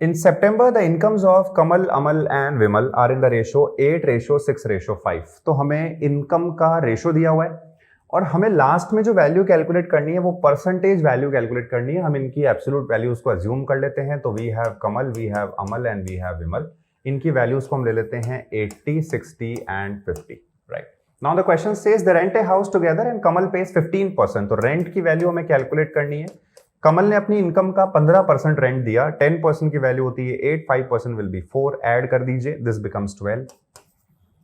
In September, the incomes of Kamal, Amal and Vimal are in the ratio 8:6:5. तो हमें income का ratio दिया हुआ है और हमें लास्ट में जो वैल्यू कैलकुलेट करनी है वो परसेंटेज वैल्यू कैलकुलेट करनी है। हम इनकी एब्सोल्यूट वैल्यूज को अज्यूम कर लेते हैं। तो we have Kamal, we have Amal and we have Vimal. इनकी वैल्यूज को हम ले लेते हैं 80, 60 and 50, right. Now the question says the rent a house together and Kamal pays 15%। तो रेंट की वैल्यू हमें कैलकुलेट करनी है। कमल ने अपनी इनकम का 15% रेंट दिया, 10% की वैल्यू होती है 8, 5% विल बी 4, ऐड कर दीजिए, दिस बिकम्स 12।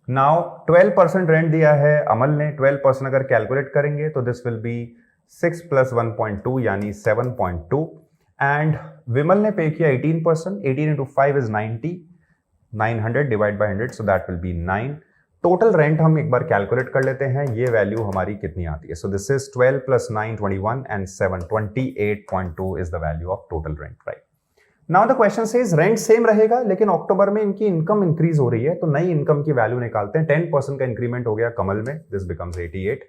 नाउ 12% रेंट दिया है अमल ने, 12% अगर कैलकुलेट करेंगे तो दिस विल बी 6 + 1.2 यानी 7.2। एंड विमल ने पे किया 18%, 18 × 5 is 90, 900 divide by 100, so that will be 9। Total rent हम एक बार कैलकुलेट कर लेते हैं, ये वैल्यू हमारी कितनी आती है। So this is 12 + 9 21 and 7 28.2 is the value of total rent, right. Now the question says rent same रहेगा लेकिन अक्टूबर में इनकी इनकम इंक्रीज हो रही है, तो नई इनकम की वैल्यू निकालते हैं। 10% का इंक्रीमेंट हो गया कमल में, दिस बिकम्स 88।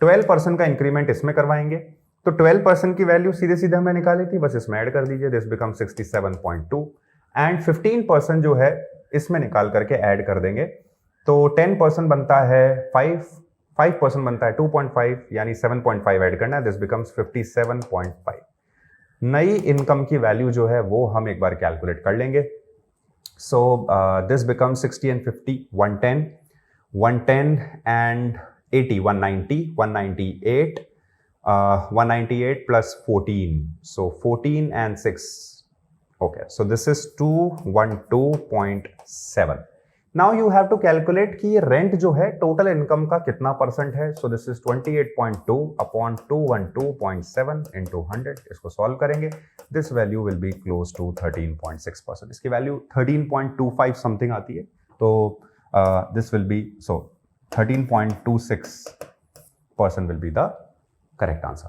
12% का इंक्रीमेंट इसमें करवाएंगे, तो 12% की वैल्यू सीधे सीधे हमने निकाली थी, बस इसमें ऐड कर दीजिए, दिस बिकम्स 67.2। एंड 15% जो है इसमें निकाल करके ऐड कर देंगे, तो 10% बनता है 5% बनता है 2.5 यानी 7.5 ऐड करना है, दिस बिकम्स 57.5। नई इनकम की वैल्यू जो है वो हम एक बार कैलकुलेट कर लेंगे। So this becomes 60 and 50 110, 110 and 80 190, 198, 198 plus 14, so 14 and 6, okay, so this is 212.7। Now you have to calculate कि ये रेंट जो है टोटल इनकम का कितना परसेंट है। So this is 28.2 upon 212.7 into 100। इसको सॉल्व करेंगे, this value will be close to 13.6%। इसकी वैल्यू 13.25 समथिंग आती है, तो this will be, so 13.26% will be the correct answer.